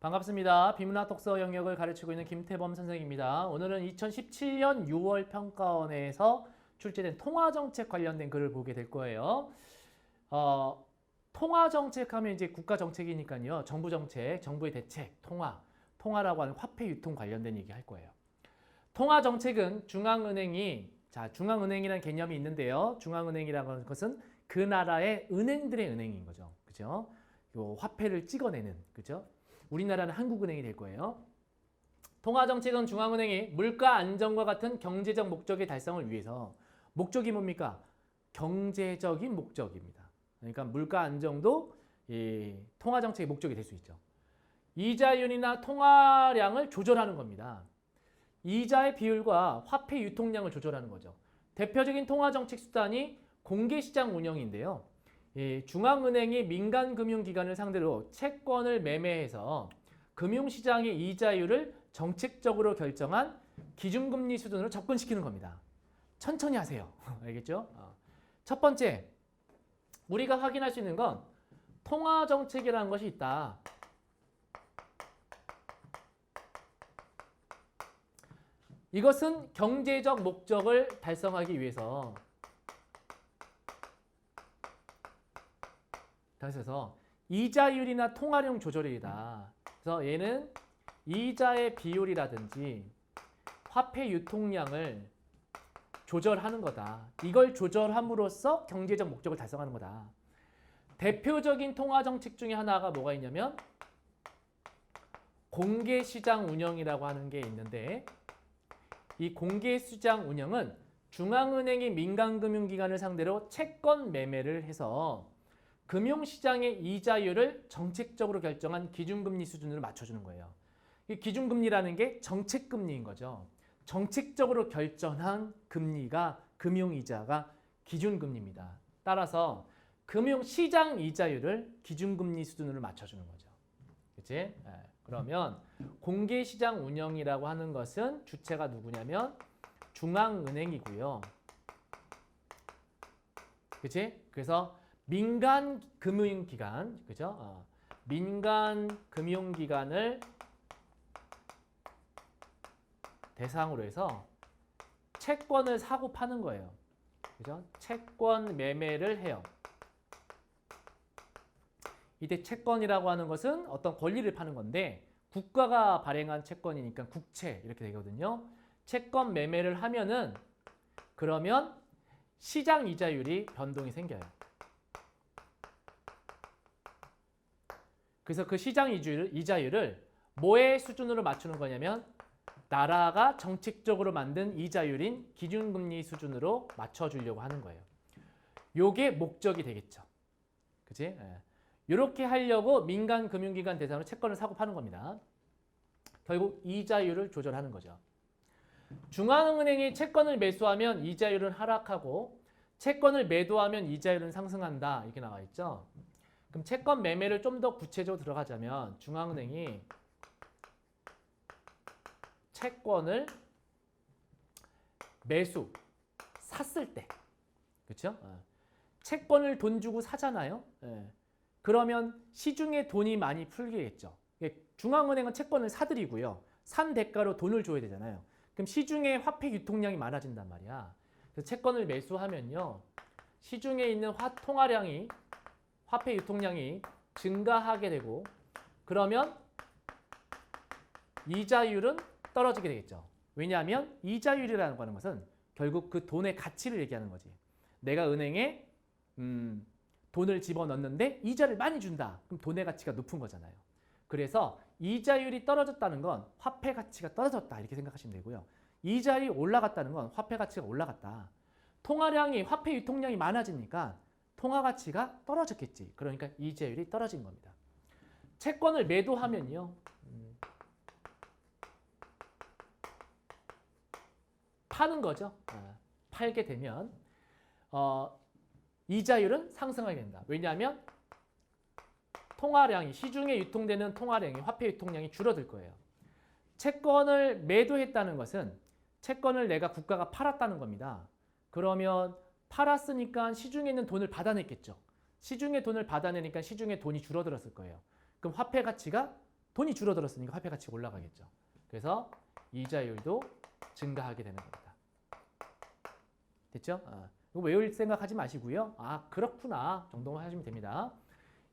반갑습니다. 비문학 독서 영역을 가르치고 있는 김태범 선생입니다. 오늘은 2017년 6월 평가원에서 출제된 통화정책 관련된 글을 보게 될 거예요. 통화정책 하면 이제 국가정책이니까요. 정부정책, 정부의 대책, 통화라고 하는 화폐 유통 관련된 얘기 할 거예요. 통화정책은 중앙은행이라는 개념이 있는데요. 중앙은행이라는 하는 것은 그 나라의 은행들의 은행인 거죠. 그죠? 요 화폐를 찍어내는, 그죠? 우리나라는 한국은행이 될 거예요. 통화정책은 중앙은행이 물가 안정과 같은 경제적 목적의 달성을 위해서 목적이 뭡니까? 경제적인 목적입니다. 그러니까 물가 안정도 이 통화정책의 목적이 될 수 있죠. 이자율이나 통화량을 조절하는 겁니다. 이자의 비율과 화폐 유통량을 조절하는 거죠. 대표적인 통화정책 수단이 공개시장 운영인데요. 중앙은행이 민간금융기관을 상대로 채권을 매매해서 금융시장의 이자율을 정책적으로 결정한 기준금리 수준으로 접근시키는 겁니다. 천천히 하세요. 알겠죠? 첫 번째, 우리가 확인할 수 있는 건 통화정책이라는 것이 있다. 이것은 경제적 목적을 달성하기 위해서 그래서 이자율이나 통화량 조절이다. 그래서 얘는 이자의 비율이라든지 화폐 유통량을 조절하는 거다. 이걸 조절함으로써 경제적 목적을 달성하는 거다. 대표적인 통화정책 중에 하나가 뭐가 있냐면 공개시장 운영이라고 하는 게 있는데 이 공개시장 운영은 중앙은행이 민간금융기관을 상대로 채권 매매를 해서 금융시장의 이자율을 정책적으로 결정한 기준금리 수준으로 맞춰주는 거예요. 이 기준금리라는 게 정책금리인 거죠. 정책적으로 결정한 금리가 금융이자가 기준금리입니다. 따라서 금융시장 이자율을 기준금리 수준으로 맞춰주는 거죠. 그치? 그러면 공개시장 운영이라고 하는 것은 주체가 누구냐면 중앙은행이고요. 그치? 그래서 민간 금융기관, 그죠? 민간 금융기관을 대상으로 해서 채권을 사고 파는 거예요. 그죠? 채권 매매를 해요. 이때 채권이라고 하는 것은 어떤 권리를 파는 건데 국가가 발행한 채권이니까 국채 이렇게 되거든요. 채권 매매를 하면은 그러면 시장 이자율이 변동이 생겨요. 그래서 그 시장 이자율을 뭐의 수준으로 맞추는 거냐면 나라가 정책적으로 만든 이자율인 기준금리 수준으로 맞춰주려고 하는 거예요. 요게 목적이 되겠죠. 그치? 이렇게 하려고 민간 금융기관 대상으로 채권을 사고 파는 겁니다. 결국 이자율을 조절하는 거죠. 중앙은행이 채권을 매수하면 이자율은 하락하고 채권을 매도하면 이자율은 상승한다. 이렇게 나와 있죠. 그럼 채권 매매를 좀 더 구체적으로 들어가자면 중앙은행이 채권을 샀을 때, 그렇죠? 채권을 돈 주고 사잖아요. 그러면 시중에 돈이 많이 풀리겠죠. 중앙은행은 채권을 사들이고요. 산 대가로 돈을 줘야 되잖아요. 그럼 시중에 화폐 유통량이 많아진단 말이야. 그래서 채권을 매수하면요, 시중에 있는 화폐 유통량이 증가하게 되고 그러면 이자율은 떨어지게 되겠죠. 왜냐하면 이자율이라는 것은 결국 그 돈의 가치를 얘기하는 거지. 내가 은행에 돈을 집어넣는데 이자를 많이 준다. 그럼 돈의 가치가 높은 거잖아요. 그래서 이자율이 떨어졌다는 건 화폐 가치가 떨어졌다 이렇게 생각하시면 되고요. 이자율이 올라갔다는 건 화폐 가치가 올라갔다. 화폐 유통량이 많아지니까 통화 가치가 떨어졌겠지. 그러니까 이자율이 떨어진 겁니다. 채권을 매도하면요. 파는 거죠. 팔게 되면 이자율은 상승하게 된다. 왜냐하면 시중에 유통되는 화폐 유통량이 줄어들 거예요. 채권을 매도했다는 것은 채권을 내가 국가가 팔았다는 겁니다. 그러면 팔았으니까 시중에 있는 돈을 받아냈겠죠. 시중에 돈을 받아내니까 시중에 돈이 줄어들었을 거예요. 그럼 화폐 가치가 돈이 줄어들었으니까 화폐 가치가 올라가겠죠. 그래서 이자율도 증가하게 되는 겁니다. 됐죠? 이거 외울 생각하지 마시고요. 아, 그렇구나 정도만 하시면 됩니다.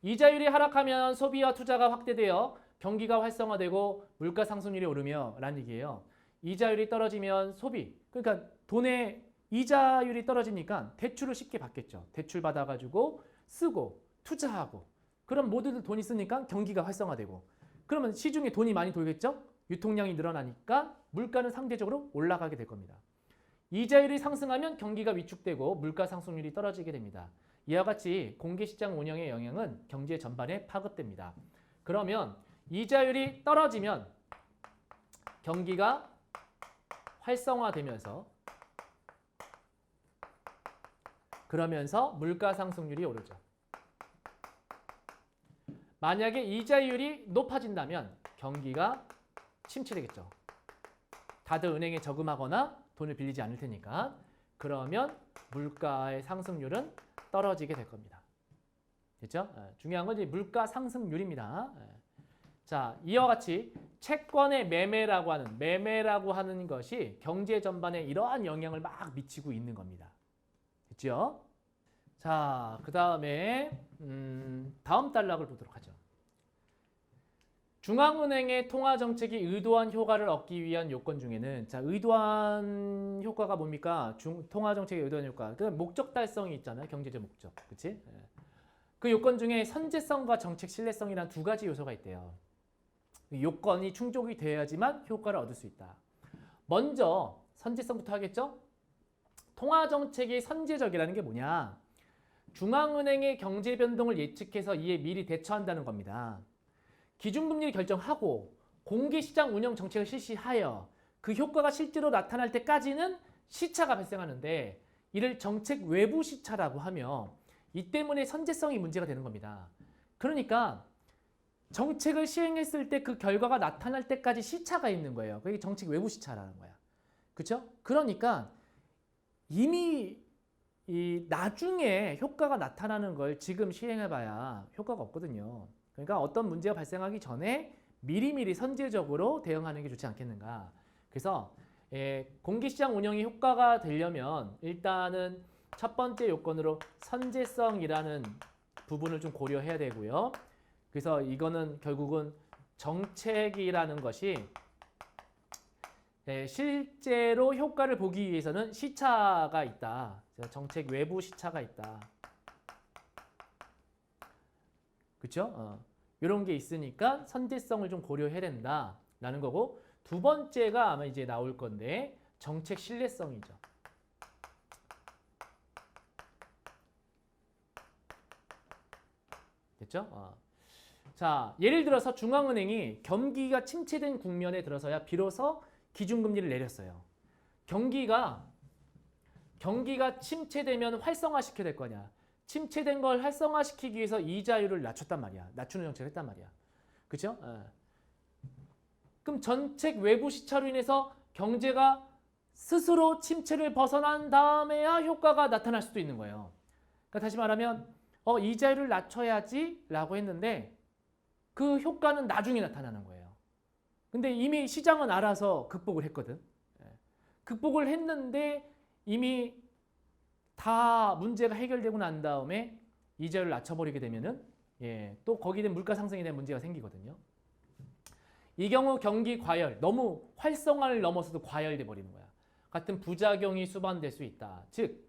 이자율이 하락하면 소비와 투자가 확대되어 경기가 활성화되고 물가 상승률이 오르며 라는 얘기예요. 이자율이 떨어지면 소비, 그러니까 돈의 이자율이 떨어지니까 대출을 쉽게 받겠죠. 대출 받아가지고 쓰고 투자하고 그럼 모두들 돈이 쓰니까 경기가 활성화되고 그러면 시중에 돈이 많이 돌겠죠? 유통량이 늘어나니까 물가는 상대적으로 올라가게 될 겁니다. 이자율이 상승하면 경기가 위축되고 물가 상승률이 떨어지게 됩니다. 이와 같이 공개시장 운영의 영향은 경제 전반에 파급됩니다. 그러면 이자율이 떨어지면 경기가 활성화되면서 그러면서 물가 상승률이 오르죠. 만약에 이자율이 높아진다면 경기가 침체되겠죠. 다들 은행에 저금하거나 돈을 빌리지 않을 테니까. 그러면 물가의 상승률은 떨어지게 될 겁니다. 됐죠? 중요한 건 이제 물가 상승률입니다. 자, 이와 같이 채권의 매매라고 하는 것이 경제 전반에 이러한 영향을 막 미치고 있는 겁니다. 됐죠? 자, 그 다음에 다음 단락을 보도록 하죠. 중앙은행의 통화정책이 의도한 효과를 얻기 위한 요건 중에는 자, 의도한 효과가 뭡니까? 통화정책의 의도한 효과. 그 목적 달성이 있잖아요. 경제적 목적. 그치? 그 요건 중에 선제성과 정책 신뢰성이라는 두 가지 요소가 있대요. 요건이 충족이 되어야지만 효과를 얻을 수 있다. 먼저 선제성부터 하겠죠? 통화정책이 선제적이라는 게 뭐냐? 중앙은행의 경제 변동을 예측해서 이에 미리 대처한다는 겁니다. 기준금리를 결정하고 공개시장 운영 정책을 실시하여 그 효과가 실제로 나타날 때까지는 시차가 발생하는데 이를 정책 외부 시차라고 하며 이 때문에 선제성이 문제가 되는 겁니다. 그러니까 정책을 시행했을 때 그 결과가 나타날 때까지 시차가 있는 거예요. 그게 정책 외부 시차라는 거야. 그렇죠? 그러니까 이미 이 나중에 효과가 나타나는 걸 지금 시행해봐야 효과가 없거든요. 그러니까 어떤 문제가 발생하기 전에 미리미리 선제적으로 대응하는 게 좋지 않겠는가. 그래서 공개시장 운영이 효과가 되려면 일단은 첫 번째 요건으로 선제성이라는 부분을 좀 고려해야 되고요. 그래서 이거는 결국은 정책이라는 것이 실제로 효과를 보기 위해서는 시차가 있다. 정책 외부 시차가 있다. 그렇죠? 이런 게 있으니까 선제성을 좀 고려해야 된다라는 거고 두 번째가 아마 이제 나올 건데 정책 신뢰성이죠. 됐죠? 자, 예를 들어서 중앙은행이 경기가 침체된 국면에 들어서야 비로소 기준금리를 내렸어요. 경기가 침체되면 활성화시켜야 될 거냐. 침체된 걸 활성화시키기 위해서 이자율을 낮췄단 말이야. 낮추는 정책을 했단 말이야. 그렇죠? 그럼 전책 외부 시차로 인해서 경제가 스스로 침체를 벗어난 다음에야 효과가 나타날 수도 있는 거예요. 그러니까 다시 말하면 이자율을 낮춰야지 라고 했는데 그 효과는 나중에 나타나는 거예요. 근데 이미 시장은 알아서 극복을 했거든. 극복을 했는데 이미 다 문제가 해결되고 난 다음에 이자율을 낮춰버리게 되면은 또 거기에 대한 물가 상승에 대한 문제가 생기거든요. 이 경우 경기 과열, 너무 활성화를 넘어서도 과열돼 버리는 거야. 같은 부작용이 수반될 수 있다. 즉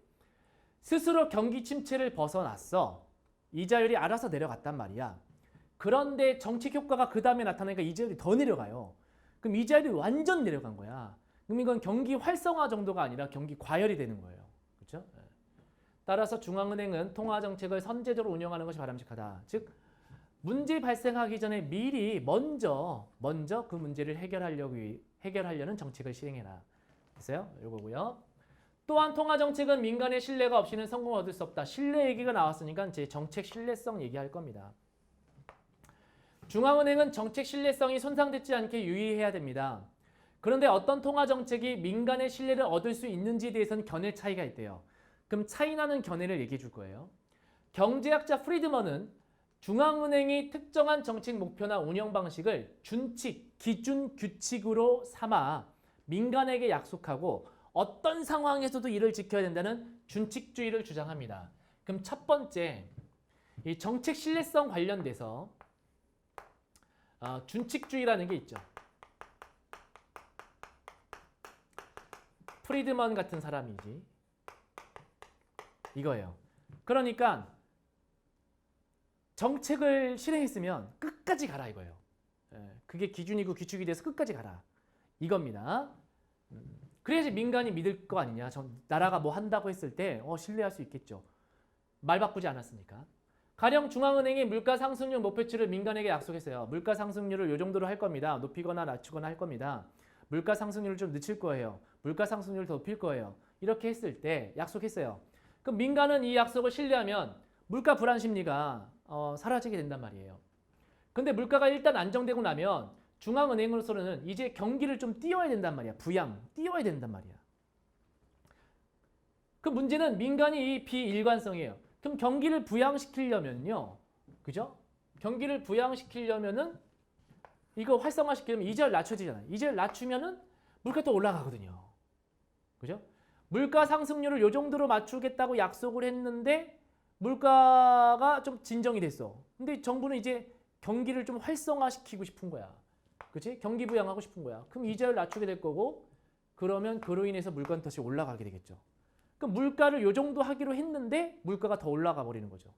스스로 경기 침체를 벗어났어. 이자율이 알아서 내려갔단 말이야. 그런데 정책 효과가 그 다음에 나타나니까 이자율이 더 내려가요. 그럼 이자율이 완전 내려간 거야. 그럼 이건 경기 활성화 정도가 아니라 경기 과열이 되는 거예요. 그렇죠? 따라서 중앙은행은 통화정책을 선제적으로 운영하는 것이 바람직하다. 즉 문제 발생하기 전에 미리 먼저 그 문제를 해결하려는 정책을 시행해라. 됐어요? 이거고요. 또한 통화정책은 민간의 신뢰가 없이는 성공을 얻을 수 없다. 신뢰 얘기가 나왔으니까 이제 정책 신뢰성 얘기할 겁니다. 중앙은행은 정책 신뢰성이 손상되지 않게 유의해야 됩니다. 그런데 어떤 통화정책이 민간의 신뢰를 얻을 수 있는지에 대해서는 견해 차이가 있대요. 그럼 차이나는 견해를 얘기해 줄 거예요. 경제학자 프리드먼은 중앙은행이 특정한 정책 목표나 운영 방식을 준칙, 기준, 규칙으로 삼아 민간에게 약속하고 어떤 상황에서도 이를 지켜야 된다는 준칙주의를 주장합니다. 그럼 첫 번째, 이 정책 신뢰성 관련돼서 준칙주의라는 게 있죠. 프리드먼 같은 사람이지. 이거예요. 그러니까 정책을 실행했으면 끝까지 가라 이거예요. 그게 기준이고 규칙이 돼서 끝까지 가라. 이겁니다. 그래야지 민간이 믿을 거 아니냐. 나라가 뭐 한다고 했을 때 신뢰할 수 있겠죠. 말 바꾸지 않았으니까. 가령 중앙은행이 물가 상승률 목표치를 민간에게 약속했어요. 물가 상승률을 이 정도로 할 겁니다. 높이거나 낮추거나 할 겁니다. 물가 상승률을 좀 늦출 거예요. 물가 상승률을 더 높일 거예요. 이렇게 했을 때 약속했어요. 그럼 민간은 이 약속을 신뢰하면 물가 불안 심리가 사라지게 된단 말이에요. 근데 물가가 일단 안정되고 나면 중앙은행으로서는 이제 경기를 좀 띄워야 된단 말이야. 띄워야 된단 말이야. 그 문제는 민간이 이 비일관성이에요. 그럼 경기를 부양시키려면요. 그죠? 경기를 부양시키려면은 이거 활성화시키려면 이자를 낮춰야 되잖아요. 이자를 낮추면은 물가 또 올라가거든요. 그죠? 물가 상승률을 요 정도로 맞추겠다고 약속을 했는데 물가가 좀 진정이 됐어. 근데 정부는 이제 경기를 좀 활성화시키고 싶은 거야. 그치? 경기 부양하고 싶은 거야. 그럼 이자를 낮추게 될 거고 그러면 그로 인해서 물가는 다시 올라가게 되겠죠. 그럼 물가를 요 정도 하기로 했는데 물가가 더 올라가 버리는 거죠.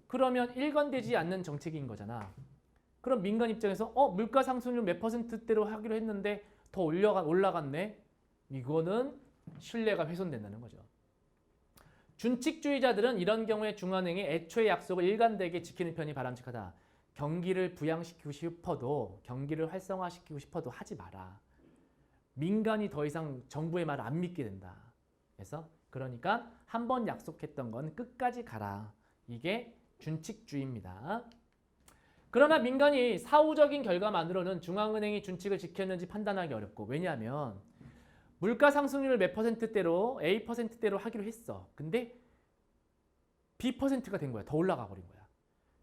그러면 일관되지 않는 정책인 거잖아. 그럼 민간 입장에서 물가 상승률 몇 %대로 하기로 했는데 더 올라갔네. 이거는 신뢰가 훼손된다는 거죠. 준칙주의자들은 이런 경우에 중앙은행이 애초에 약속을 일관되게 지키는 편이 바람직하다. 경기를 부양시키고 싶어도 경기를 활성화시키고 싶어도 하지 마라. 민간이 더 이상 정부의 말을 안 믿게 된다. 그래서 그러니까 한 번 약속했던 건 끝까지 가라. 이게 준칙주의입니다. 그러나 민간이 사후적인 결과만으로는 중앙은행이 준칙을 지켰는지 판단하기 어렵고 왜냐하면 물가 상승률을 몇 %대로 A%대로 하기로 했어. 근데 B%가 된 거야. 더 올라가 버린 거야.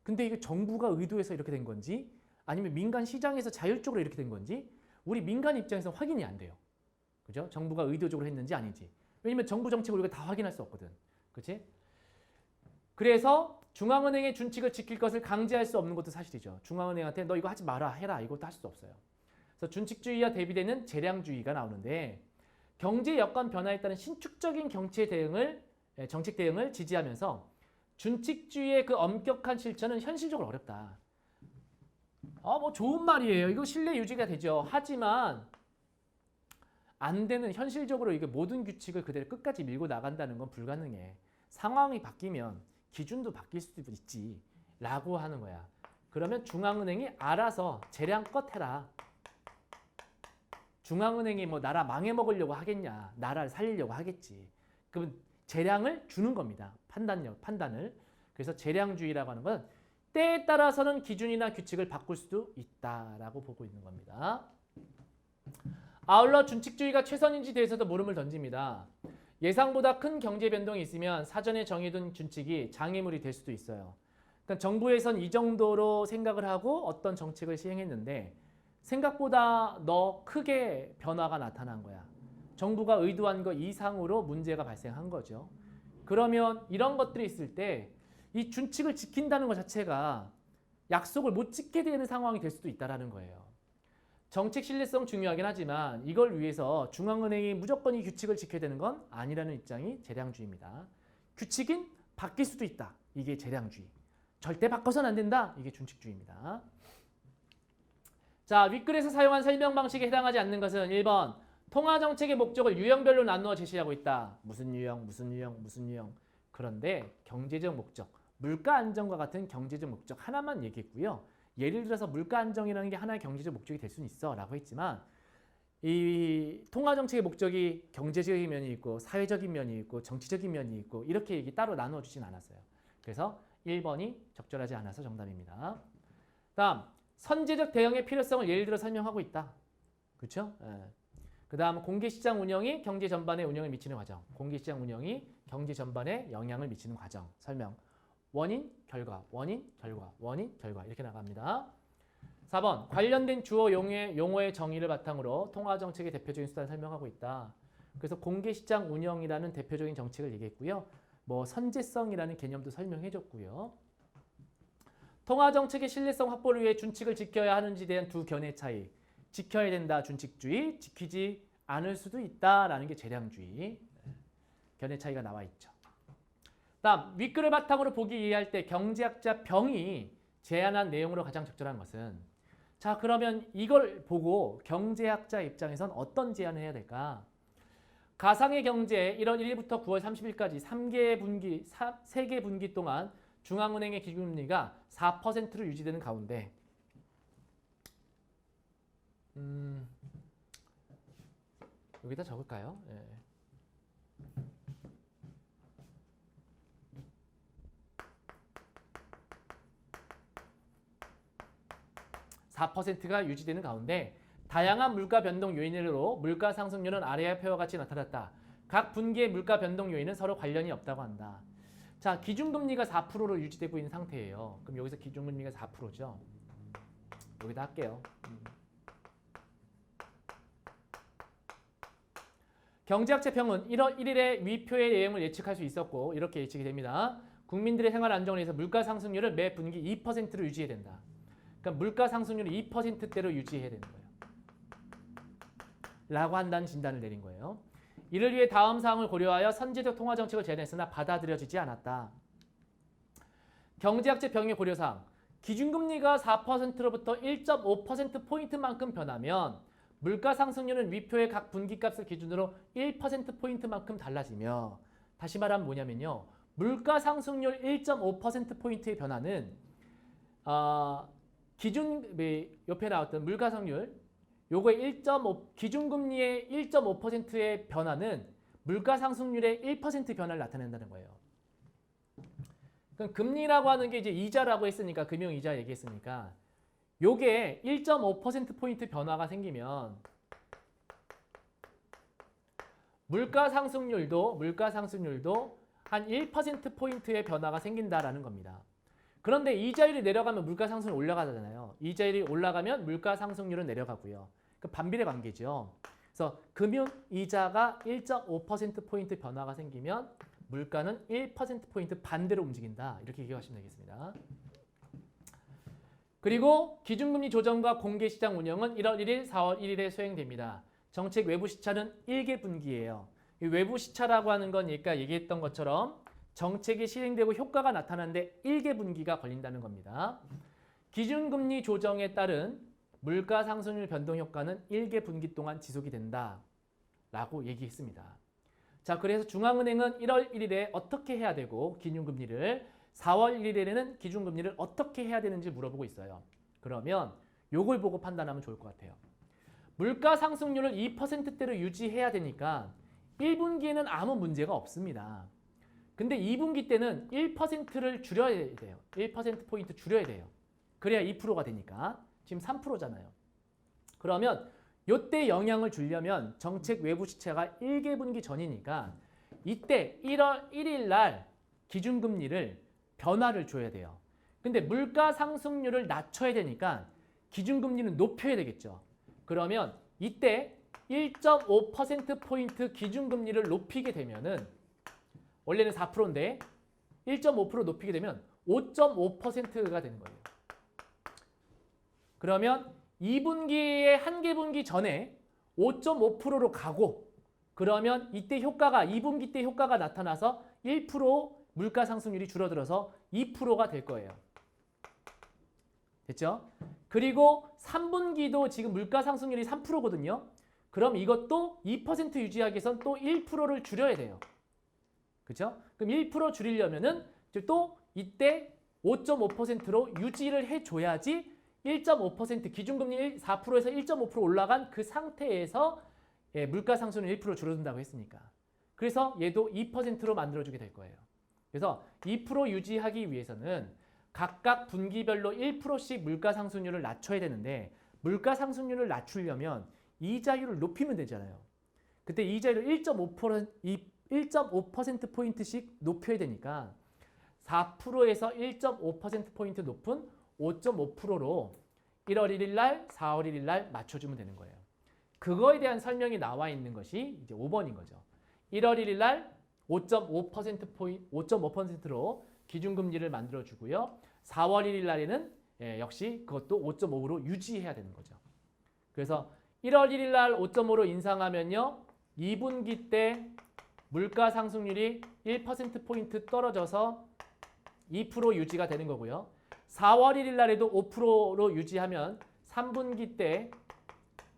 근데 이게 정부가 의도해서 이렇게 된 건지 아니면 민간 시장에서 자율적으로 이렇게 된 건지 우리 민간 입장에서 확인이 안 돼요. 그죠? 정부가 의도적으로 했는지 아닌지. 왜냐면 정부 정책을 우리가 다 확인할 수 없거든. 그치? 그래서 중앙은행의 준칙을 지킬 것을 강제할 수 없는 것도 사실이죠. 중앙은행한테 너 이거 하지 마라 해라 이것도 할 수 없어요. 그래서 준칙주의와 대비되는 재량주의가 나오는데 경제 여건 변화에 따른 신축적인 정책 대응을 지지하면서 준칙주의의 그 엄격한 실천은 현실적으로 어렵다. 뭐 좋은 말이에요. 이거 신뢰 유지가 되죠. 하지만 안 되는 현실적으로 이게 모든 규칙을 그대로 끝까지 밀고 나간다는 건 불가능해. 상황이 바뀌면 기준도 바뀔 수도 있지 라고 하는 거야. 그러면 중앙은행이 알아서 재량껏 해라. 중앙은행이 뭐 나라 망해먹으려고 하겠냐. 나라를 살리려고 하겠지. 그러면 재량을 주는 겁니다. 판단을. 그래서 재량주의라고 하는 건 때에 따라서는 기준이나 규칙을 바꿀 수도 있다라고 보고 있는 겁니다. 아울러 준칙주의가 최선인지 대해서도 물음을 던집니다. 예상보다 큰 경제 변동이 있으면 사전에 정해둔 준칙이 장애물이 될 수도 있어요. 그러니까 정부에선 이 정도로 생각을 하고 어떤 정책을 시행했는데 생각보다 더 크게 변화가 나타난 거야. 정부가 의도한 것 이상으로 문제가 발생한 거죠. 그러면 이런 것들이 있을 때 이 준칙을 지킨다는 것 자체가 약속을 못 지키게 되는 상황이 될 수도 있다는 거예요. 정책 신뢰성 중요하긴 하지만 이걸 위해서 중앙은행이 무조건 이 규칙을 지켜야 되는 건 아니라는 입장이 재량주의입니다. 규칙은 바뀔 수도 있다. 이게 재량주의. 절대 바꿔서는 안 된다. 이게 준칙주의입니다. 자, 윗글에서 사용한 설명 방식에 해당하지 않는 것은 1번 통화정책의 목적을 유형별로 나누어 제시하고 있다. 무슨 유형, 무슨 유형, 무슨 유형. 그런데 경제적 목적, 물가 안정과 같은 경제적 목적 하나만 얘기했고요. 예를 들어서 물가 안정이라는 게 하나의 경제적 목적이 될 수는 있어 라고 했지만 이 통화정책의 목적이 경제적인 면이 있고 사회적인 면이 있고 정치적인 면이 있고 이렇게 얘기 따로 나눠주진 않았어요. 그래서 1번이 적절하지 않아서 정답입니다. 다음 선제적 대응의 필요성을 예를 들어 설명하고 있다. 그렇죠? 그 다음 공개시장 운영이 경제 전반에 영향을 미치는 과정. 공개시장 운영이 경제 전반에 영향을 미치는 과정. 설명. 원인, 결과, 원인, 결과, 원인, 결과 이렇게 나갑니다. 4번 관련된 주어 용어의 정의를 바탕으로 통화정책의 대표적인 수단을 설명하고 있다. 그래서 공개시장 운영이라는 대표적인 정책을 얘기했고요. 뭐 선제성이라는 개념도 설명해줬고요. 통화정책의 신뢰성 확보를 위해 준칙을 지켜야 하는지에 대한 두 견해 차이. 지켜야 된다 준칙주의, 지키지 않을 수도 있다라는 게 재량주의. 견해 차이가 나와 있죠. 다음 윗글을 바탕으로 보기 이해할 때 경제학자 병이 제안한 내용으로 가장 적절한 것은 자 그러면 이걸 보고 경제학자 입장에선 어떤 제안을 해야 될까? 가상의 경제 1월 1일부터 9월 30일까지 3개 분기 동안 중앙은행의 기준금리가 4%로 유지되는 가운데 여기다 적을까요? 예. 4%가 유지되는 가운데 다양한 물가 변동 요인으로 물가 상승률은 아래의 표와 같이 나타났다. 각 분기의 물가 변동 요인은 서로 관련이 없다고 한다. 자, 기준금리가 4%로 유지되고 있는 상태예요. 그럼 여기서 기준금리가 4%죠. 여기다 할게요. 경제학자 병은 1월 1일에 위표의 내용을 예측할 수 있었고 이렇게 예측이 됩니다. 국민들의 생활 안정을 위해서 물가 상승률을 매 분기 2%로 유지해야 된다. 그러니까 물가 상승률을 2%대로 유지해야 되는 거예요. 라고 한다는 진단을 내린 거예요. 이를 위해 다음 사항을 고려하여 선제적 통화정책을 제안했으나 받아들여지지 않았다. 경제학자 병의 고려사항. 기준금리가 4%로부터 1.5%포인트만큼 변하면 물가 상승률은 위표의 각 분기값을 기준으로 1%포인트만큼 달라지며 다시 말하면 뭐냐면요. 물가 상승률 1.5%포인트의 변화는 옆에 나왔던 물가 상승률 요거의 1.5 기준금리의 1.5%의 변화는 물가 상승률의 1% 변화를 나타낸다는 거예요. 그럼 금리라고 하는 게 이제 이자라고 했으니까 금융이자 얘기했으니까 요게 1.5%포인트 변화가 생기면 물가 상승률도 한 1%포인트의 변화가 생긴다라는 겁니다. 그런데 이자율이 내려가면 물가 상승률이 올라가잖아요. 이자율이 올라가면 물가 상승률은 내려가고요. 그 반비례 관계죠. 그래서 금융이자가 1.5%포인트 변화가 생기면 물가는 1%포인트 반대로 움직인다. 이렇게 기억하시면 되겠습니다. 그리고 기준금리 조정과 공개시장 운영은 1월 1일, 4월 1일에 수행됩니다. 정책 외부 시차는 1개 분기예요. 이 외부 시차라고 하는 건 아까 얘기했던 것처럼 정책이 실행되고 효과가 나타나는데 1개 분기가 걸린다는 겁니다. 기준금리 조정에 따른 물가 상승률 변동 효과는 1개 분기 동안 지속이 된다라고 얘기했습니다. 자, 그래서 중앙은행은 1월 1일에 어떻게 해야 되고 기준금리를 4월 1일에는 기준금리를 어떻게 해야 되는지 물어보고 있어요. 그러면 요걸 보고 판단하면 좋을 것 같아요. 물가 상승률을 2%대로 유지해야 되니까 1분기에는 아무 문제가 없습니다. 근데 2분기 때는 1%를 줄여야 돼요. 1%포인트 줄여야 돼요. 그래야 2%가 되니까. 지금 3%잖아요. 그러면 이때 영향을 주려면 정책 외부 시차가 1개 분기 전이니까 이때 1월 1일 날 기준금리를 변화를 줘야 돼요. 근데 물가 상승률을 낮춰야 되니까 기준금리는 높여야 되겠죠. 그러면 이때 1.5%포인트 기준금리를 높이게 되면은 원래는 4%인데 1.5% 높이게 되면 5.5%가 되는 거예요. 그러면 2분기의 한 개 분기 전에 5.5%로 가고 그러면 이때 효과가 2분기 때 효과가 나타나서 1% 물가 상승률이 줄어들어서 2%가 될 거예요. 됐죠? 그리고 3분기도 지금 물가 상승률이 3%거든요. 그럼 이것도 2% 유지하기 위해선 또 1%를 줄여야 돼요. 그렇죠? 그럼 1% 줄이려면은 또 이때 5.5%로 유지를 해줘야지 1.5% 기준금리 4%에서 1.5% 올라간 그 상태에서 물가 상승률 1% 줄어든다고 했으니까. 그래서 얘도 2%로 만들어주게 될 거예요. 그래서 2% 유지하기 위해서는 각각 분기별로 1%씩 물가 상승률을 낮춰야 되는데 물가 상승률을 낮추려면 이자율을 높이면 되잖아요. 그때 이자율을 1.5%포인트씩 높여야 되니까 4%에서 1.5%포인트 높은 5.5%로 1월 1일 날, 4월 1일 날 맞춰주면 되는 거예요. 그거에 대한 설명이 나와 있는 것이 이제 5번인 거죠. 1월 1일 날 5.5%로 기준금리를 만들어주고요. 4월 1일 날에는 역시 그것도 5.5로 유지해야 되는 거죠. 그래서 1월 1일 날 5.5로 인상하면요. 2분기 때 물가 상승률이 1%포인트 떨어져서 2% 유지가 되는 거고요. 4월 1일 날에도 5%로 유지하면 3분기 때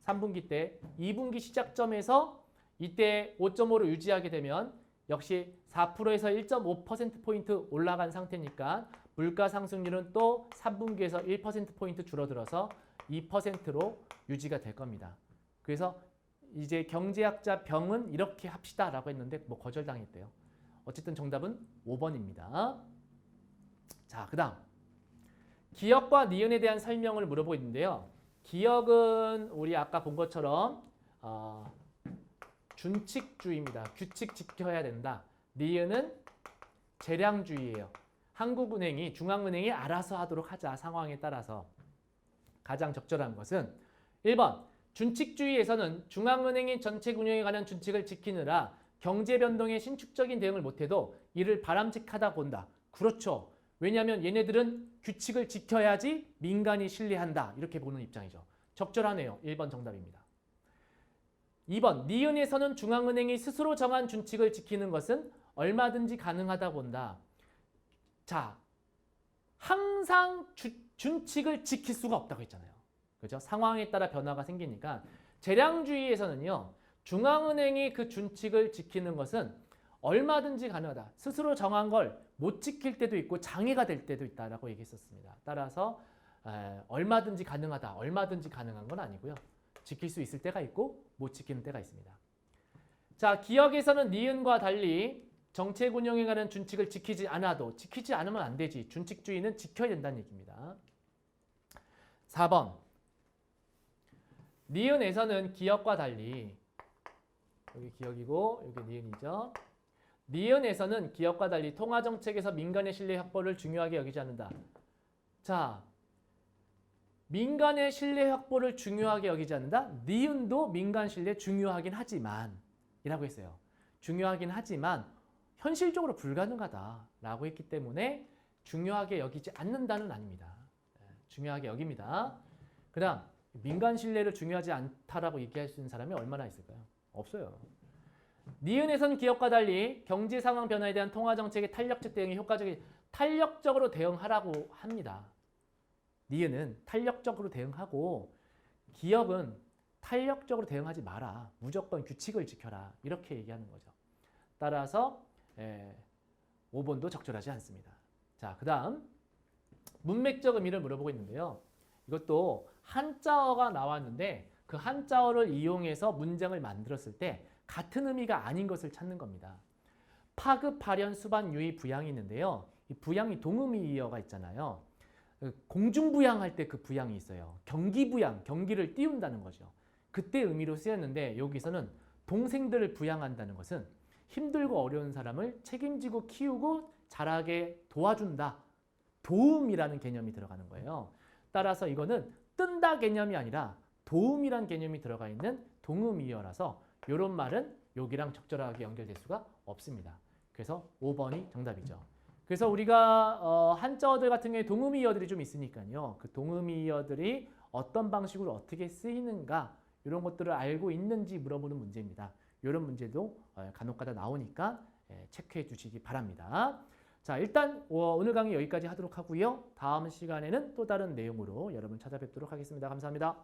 2분기 시작점에서 이때 5.5로 유지하게 되면 역시 4%에서 1.5%포인트 올라간 상태니까 물가 상승률은 또 3분기에서 1%포인트 줄어들어서 2%로 유지가 될 겁니다. 그래서 이제 경제학자 병은 이렇게 합시다라고 했는데 뭐 거절당했대요. 어쨌든 정답은 5번입니다. 자, 그다음 기역과 니은에 대한 설명을 물어보고 있는데요. 기역은 우리 아까 본 것처럼 준칙주의입니다. 규칙 지켜야 된다. 니은은 재량주의예요. 한국은행이 중앙은행이 알아서 하도록 하자. 상황에 따라서 가장 적절한 것은 1번 준칙주의에서는 중앙은행이 정책 운영에 관한 준칙을 지키느라 경제 변동에 신축적인 대응을 못해도 이를 바람직하다 본다. 그렇죠. 왜냐하면 얘네들은 규칙을 지켜야지 민간이 신뢰한다. 이렇게 보는 입장이죠. 적절하네요. 1번 정답입니다. 2번 니은에서는 중앙은행이 스스로 정한 준칙을 지키는 것은 얼마든지 가능하다 본다. 자, 항상 준칙을 지킬 수가 없다고 했잖아요. 그죠? 상황에 따라 변화가 생기니까 재량주의에서는요. 중앙은행이 그 준칙을 지키는 것은 얼마든지 가능하다. 스스로 정한 걸 못 지킬 때도 있고 장애가 될 때도 있다라고 얘기했었습니다. 따라서 얼마든지 가능하다. 얼마든지 가능한 건 아니고요. 지킬 수 있을 때가 있고 못 지키는 때가 있습니다. 자, 기역에서는 니은과 달리 정책 운영에 관한 준칙을 지키지 않으면 안 되지. 준칙주의는 지켜야 된다는 얘기입니다. 4번 니은에서는 기역과 달리 여기 기역이고 여기 니은이죠. 니은에서는 기역과 달리 통화정책에서 민간의 신뢰 확보를 중요하게 여기지 않는다. 자, 민간의 신뢰 확보를 중요하게 여기지 않는다. 니은도 민간 신뢰 중요하긴 하지만 이라고 했어요. 중요하긴 하지만 현실적으로 불가능하다라고 했기 때문에 중요하게 여기지 않는다는 아닙니다. 중요하게 여깁니다. 그 다음 민간 신뢰를 중요하지 않다라고 얘기할 수 있는 사람이 얼마나 있을까요? 없어요. 니은에서는 기업과 달리 경제 상황 변화에 대한 통화정책의 탄력적 대응이 탄력적으로 대응하라고 합니다. 니은은 탄력적으로 대응하고 기업은 탄력적으로 대응하지 마라. 무조건 규칙을 지켜라. 이렇게 얘기하는 거죠. 따라서 5번도 적절하지 않습니다. 자, 그 다음 문맥적 의미를 물어보고 있는데요. 이것도 한자어가 나왔는데 그 한자어를 이용해서 문장을 만들었을 때 같은 의미가 아닌 것을 찾는 겁니다. 파급, 발현, 수반, 유의, 부양이 있는데요. 이 부양이 동음이어가 있잖아요. 공중부양할 때 그 부양이 있어요. 경기부양, 경기를 띄운다는 거죠. 그때 의미로 쓰였는데 여기서는 동생들을 부양한다는 것은 힘들고 어려운 사람을 책임지고 키우고 자라게 도와준다. 도움이라는 개념이 들어가는 거예요. 따라서 이거는 뜬다 개념이 아니라 도움이란 개념이 들어가 있는 동음이어라서 이런 말은 여기랑 적절하게 연결될 수가 없습니다. 그래서 5번이 정답이죠. 그래서 우리가 한자어들 같은 경우에 동음이어들이 좀 있으니까요. 그 동음이어들이 어떤 방식으로 어떻게 쓰이는가 이런 것들을 알고 있는지 물어보는 문제입니다. 이런 문제도 간혹가다 나오니까 체크해 주시기 바랍니다. 자, 일단 오늘 강의 여기까지 하도록 하고요. 다음 시간에는 또 다른 내용으로 여러분 찾아뵙도록 하겠습니다. 감사합니다.